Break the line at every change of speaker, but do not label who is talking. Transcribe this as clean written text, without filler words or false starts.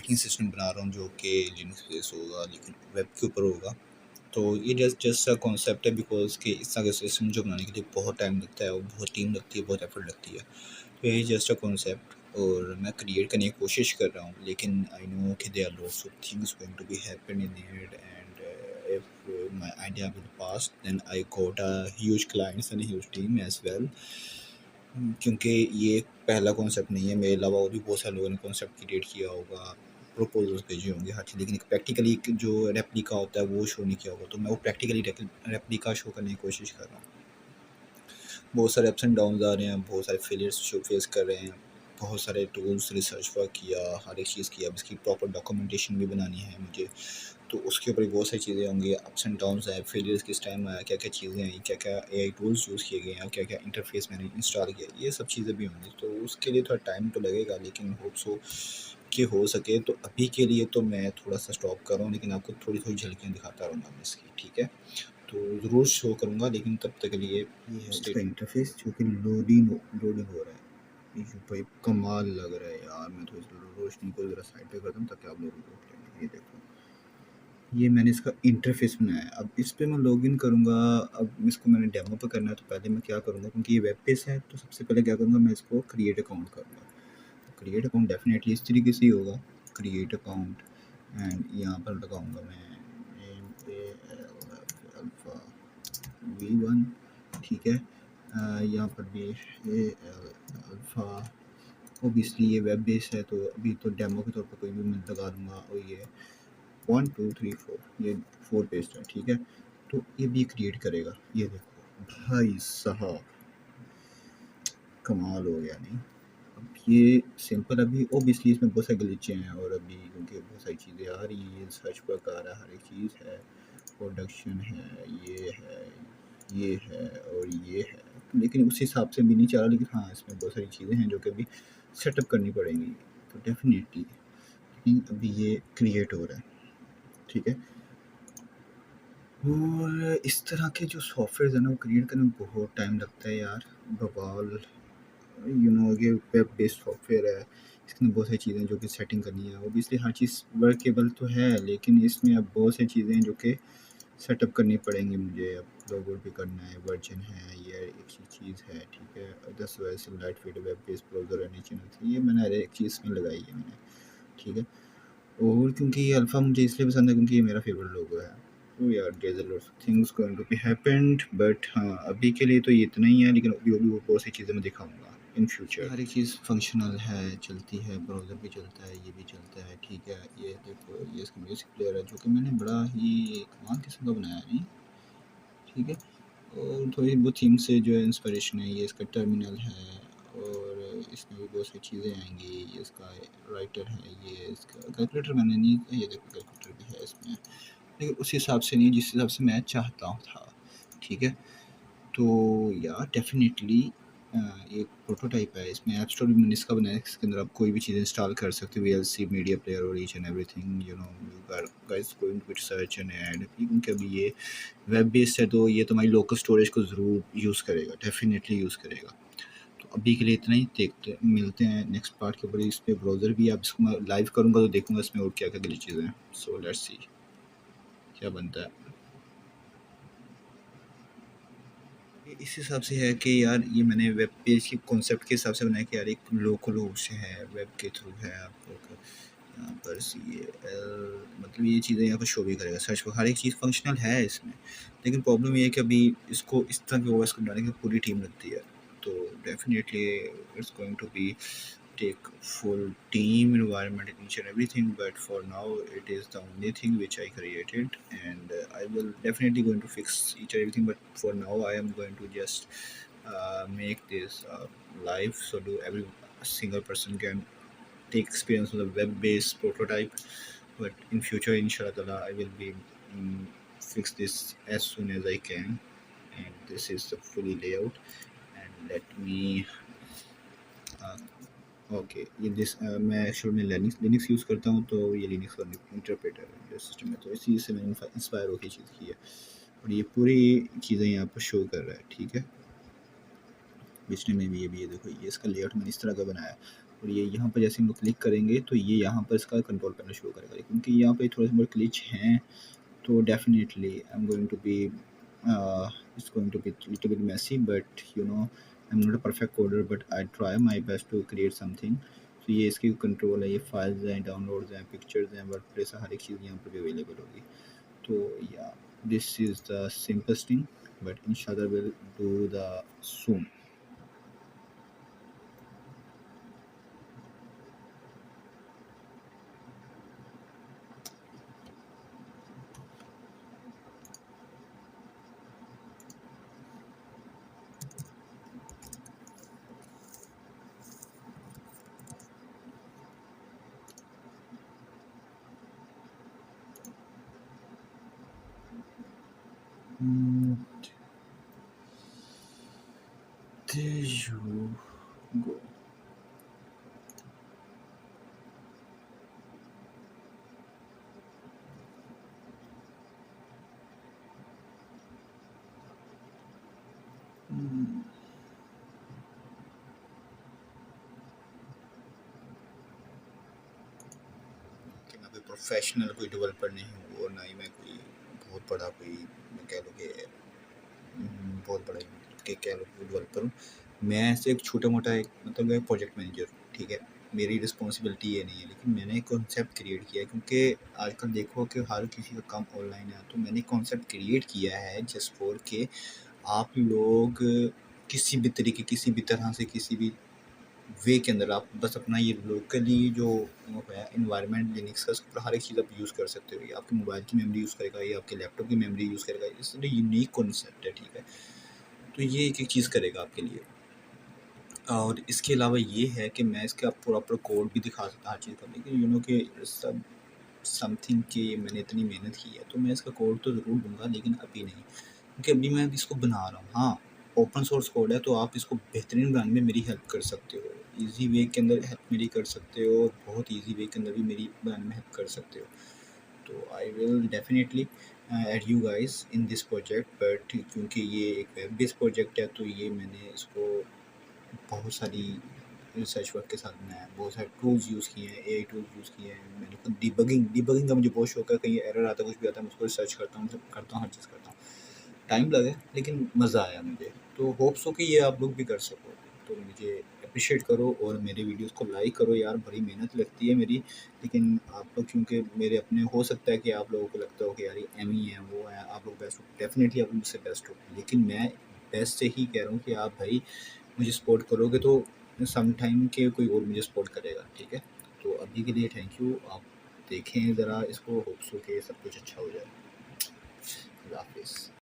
Operating system बना रहा हूँ जो कि लिनक्स बेस होगा लेकिन वेब के ऊपर होगा। तो ये जस्ट कॉन्सेप्ट है बिकॉज कि इस तरह का सिस्टम जो बनाने के लिए बहुत टाइम लगता है और बहुत टीम लगती है, बहुत एफर्ट लगती है। तो यही जस्ट अ कॉन्सेप्ट और मैं क्रिएट करने की कोशिश कर रहा हूँ, लेकिन आई नो कि there are lots of things going to be happen in it and if my idea will pass then I got a huge clients and huge team as well. क्योंकि ये पहला कॉन्सेप्ट नहीं है, मेरे अलावा और भी बहुत सारे लोगों ने कॉन्सेप्ट क्रिएट किया होगा, प्रपोजल्स भेजे होंगे हर चीज़, लेकिन एक प्रैक्टिकली जो रेप्लिका होता है वो शो नहीं किया होगा। तो मैं वो प्रैक्टिकली रेप्लिका शो करने की कोशिश कर रहा हूँ। बहुत सारे अप्स एंड डाउन्स आ रहे हैं, बहुत सारे फेलियर्स शो फेस कर रहे हैं, बहुत सारे टूल्स रिसर्च वर्क किया, हर एक चीज़ किया। अब इसकी प्रॉपर डॉक्यूमेंटेशन भी बनानी है मुझे, तो उसके ऊपर बहुत सारी चीज़ें होंगी, अप्स एंड डाउन्स आए, फेलियर्स किस टाइम आया, क्या क्या चीज़ें आई, क्या क्या एआई टूल्स यूज़ किए गए हैं, क्या क्या इंटरफेस मैंने इंस्टॉल किया, ये सब चीज़ें भी होंगी। तो उसके लिए थोड़ा टाइम तो लगेगा, लेकिन होप सो कि हो सके। तो अभी के लिए तो मैं थोड़ा सा स्टॉप कर रहा हूँ, लेकिन आपको थोड़ी थोड़ी झलकियाँ दिखाता रहूँगा मैं इसकी, ठीक है। तो ज़रूर शो करूँगा, लेकिन तब तक के लिए ये है इसका इंटरफेस जो कि लोडिंग हो रहा है। ये भाई कमाल लग रहा है यार। मैं थोड़ी सी रोशनी को ज़रा साइड पे करता हूँ ताकि आप लोग देख लें। ये देखो, ये मैंने इसका इंटरफेस बनाया है। अब इस पे मैं लॉगिन करूँगा। अब इसको मैंने डेमो पे करना है, तो पहले मैं क्या करूँगा, क्योंकि ये वेब पेज है, तो सबसे पहले क्या करूँगा, मैं इसको क्रिएट अकाउंट करूँगा। क्रिएट अकाउंट डेफिनेटली इस तरीके से ही होगा, क्रिएट अकाउंट एंड यहाँ पर लगाऊंगा मैं अल्फ़ा V1, ठीक है। यहाँ पर भी अल्फ़ा, ओबियसली ये वेब बेस है, तो अभी तो डेमो के तौर पर कोई भी मैं लगा दूँगा। और ये 1 2 3 4, ये 4 पेस्ट है, ठीक है। तो ये भी क्रिएट करेगा। ये देखो भाई साहब, कमाल हो गया नहीं। अब ये सिंपल, अभी ओबियसली इसमें बहुत सारे गलीचे हैं, और अभी क्योंकि बहुत सारी चीज़ें आ रही हैं, सर्च पर आ रहा है, हर एक चीज़ है, प्रोडक्शन है, ये है और ये है, लेकिन उस हिसाब से भी नहीं चल रहा। लेकिन हाँ, इसमें बहुत सारी चीज़ें हैं जो कि अभी सेटअप करनी पड़ेंगी, तो डेफिनेटली। लेकिन अभी ये क्रिएट हो रहा है, ठीक है। और इस तरह के जो सॉफ्टवेयर है ना, वो क्रिएट करने में बहुत टाइम लगता है यार, बवाल। ये वेब बेस्ड सॉफ्टवेयर है, इसके अंदर बहुत सारी चीज़ें जो कि सेटिंग करनी है। ओबियसली हर चीज़ वर्केबल तो है, लेकिन इसमें अब बहुत सारी चीज़ें जो कि सेटअप करनी पड़ेंगी मुझे। अब लोगो भी करना है, वर्जन है, ये एक ही चीज़ है, ठीक है। 10 वैसे light weight web based browser रहनी चाहिए, ये मैंने हर एक चीज़ में लगाई है मैंने, ठीक है। और क्योंकि ये अल्फ़ा मुझे इसलिए पसंद है क्योंकि ये मेरा फेवरेट लोगो है। तो यार there are lots of things going to be happened, but हाँ, अभी के लिए तो ये इतना ही है, लेकिन अभी वो बहुत सी चीज़ें मैं दिखाऊंगा इन फ्यूचर। हर एक चीज़ फंक्शनल है, चलती है, ब्राउज़र भी चलता है, ये भी चलता है, ठीक है। ये देखो, ये इसका म्यूज़िक प्लेयर है, जो कि मैंने बड़ा ही कमाल किस्म का बनाया नहीं, ठीक है। और थोड़ी बहुत थीम से जो है इंस्पिरेशन है। ये इसका टर्मिनल है, और इसमें भी बहुत सारी चीज़ें आएंगी। ये इसका राइटर है, ये इसका कैलकुलेटर मैंने नहीं, ये देखो कैलकुलेटर भी है इसमें, लेकिन उस हिसाब से नहीं जिस हिसाब से मैं चाहता था, ठीक है। तो यार डेफिनेटली ये प्रोटोटाइप है। इसमें ऐप स्टोर भी मैंने इसका बनाया है, इसके अंदर आप कोई भी चीज़ इंस्टॉल कर सकते हो, VLC मीडिया प्लेयर और each and everything, you know, you guys going to search and add. क्योंकि अभी ये वेब बेस्ड है, तो ये तुम्हारी लोकल स्टोरेज को ज़रूर यूज़ करेगा, डेफिनेटली यूज़ करेगा। तो अभी के लिए इतना ही, देखते मिलते हैं नेक्स्ट पार्ट के ऊपर। इस पे ब्राउज़र भी आप इसको मैं लाइव करूँगा तो देखूँगा इसमें और क्या क्या गली चीज़ें हैं। सो लेट्स सी क्या बनता है। ये इस हिसाब से है कि यार, ये मैंने वेब पेज के कॉन्सेप्ट के हिसाब से बनाया कि यार एक लोकल होस्ट है, वेब के थ्रू है। आप लोग यहाँ पर मतलब ये चीज़ें यहाँ पर शो भी करेगा, सर्च पर हर एक चीज़ फंक्शनल है इसमें। लेकिन प्रॉब्लम ये है कि अभी इसको इस तरह के ओएस को बनाने की पूरी टीम लगती है, तो definitely it's going to be take full team environment in each and everything, but for now it is the only thing which I created, and I will definitely going to fix each and everything, but for now I am going to just make this live, so do every single person can take experience with a web-based prototype. But in future, inshallah, I will be fix this as soon as I can. And this is the fully layout, and let me okay. ये मैं actual में Linux use करता हूँ, तो ये Linux का interpreter जो system है, तो इसी से मैंने इंस्पायर होकर चीज़ की है। और ये पूरी चीज़ें यहाँ पर शो कर रहा है, ठीक है। पिछले में भी ये देखो, ये इसका लेआउट मैंने इस तरह का बनाया। और ये यहाँ पर जैसे हम लोग क्लिक करेंगे तो ये यहाँ पर इसका कंट्रोल पैनल शो करेगा, क्योंकि यहाँ पे थोड़े से बहुत ग्लिच हैं तो definitely I am going to be it's going to be a little bit messy, but you know I'm not a perfect coder, but I try my best to create something. तो ये इसकी control है, ये files हैं, downloads हैं, pictures हैं, WordPress, हर एक चीज़ यहाँ पर भी अवेलेबल होगी। तो या this is the simplest thing, but इंशाल्लाह will do the soon. There you go. कि मैं कोई प्रोफेशनल कोई डेवलपर नहीं हूँ, और ना ही मैं कोई बहुत बड़ा कोई कह लो कि बहुत बड़ा के कह लो डेवलपर हूँ। मैं ऐसे एक छोटा मोटा एक मतलब एक प्रोजेक्ट मैनेजर हूँ, ठीक है। मेरी रिस्पॉन्सिबिलिटी ये नहीं है, लेकिन मैंने एक कॉन्सेप्ट क्रिएट किया है, क्योंकि आजकल देखो कि हर किसी का काम ऑनलाइन है। तो मैंने कॉन्सेप्ट क्रिएट किया है जस्ट फॉर के आप लोग किसी भी तरीके, किसी भी तरह से, किसी भी वे के अंदर आप बस अपना ये लोकली जो है इन्वायरमेंट लिनक्स का, उसके ऊपर हर एक चीज़ आप यूज़ कर सकते हो। ये आपके मोबाइल की मेमोरी यूज़ करेगा, ये आपके लैपटॉप की मेमोरी यूज़ करेगा। इसलिए यूनिक कॉन्सेप्ट है, ठीक है। तो ये एक एक चीज़ करेगा आपके लिए। और इसके अलावा ये है कि मैं इसका प्रॉपर कोड भी दिखा सकता हर चीज़ का, लेकिन यू नो कि सब समथिंग कि मैंने इतनी मेहनत की है, तो मैं इसका कोड तो ज़रूर दूंगा, लेकिन अभी नहीं, क्योंकि अभी मैं इसको बना रहा हूँ। हाँ, ओपन सोर्स कोड है, तो आप इसको बेहतरीन बनाने में मेरी हेल्प कर सकते हो, ईजी वे के अंदर हेल्प मेरी कर सकते हो, और बहुत ईजी वे के अंदर भी मेरी बनाने में हेल्प कर सकते हो। तो I will definitely add you guys in this project, but क्योंकि ये एक वेब बेस्ड प्रोजेक्ट है, तो ये मैंने इसको बहुत सारी रिसर्च वर्क के साथ बनाया है, बहुत सारे टूल्स यूज़ किए हैं, एआई टूल्स यूज़ किए हैं। मैंने खुद डिबगिंग का मुझे बहुत शौक है। कहीं एरर आता है, कुछ भी आता है, मैं उसको रिसर्च करता हूँ, सब करता हूँ, हर चीज़ करता हूँ। टाइम लगे, लेकिन मज़ा आया मुझे। तो होप्स हो कि ये आप लोग भी कर सको। तो मुझे अप्रिशिएट करो और मेरे वीडियोस को लाइक करो यार, बड़ी मेहनत लगती है मेरी, लेकिन आप लोग क्योंकि मेरे अपने, हो सकता है कि आप लोगों को लगता हो कि यार ये एम ही है, वो है, आप लोग बेस्ट हो। डेफिनेटली आप लोग मुझसे बेस्ट हो, लेकिन मैं बेस्ट से ही कह रहा हूँ कि आप भाई मुझे सपोर्ट करोगे तो सम टाइम के कोई और मुझे सपोर्ट करेगा, ठीक है। तो अभी के लिए थैंक यू। आप देखें ज़रा इसको, होप्स हो कि सब कुछ अच्छा हो जाए।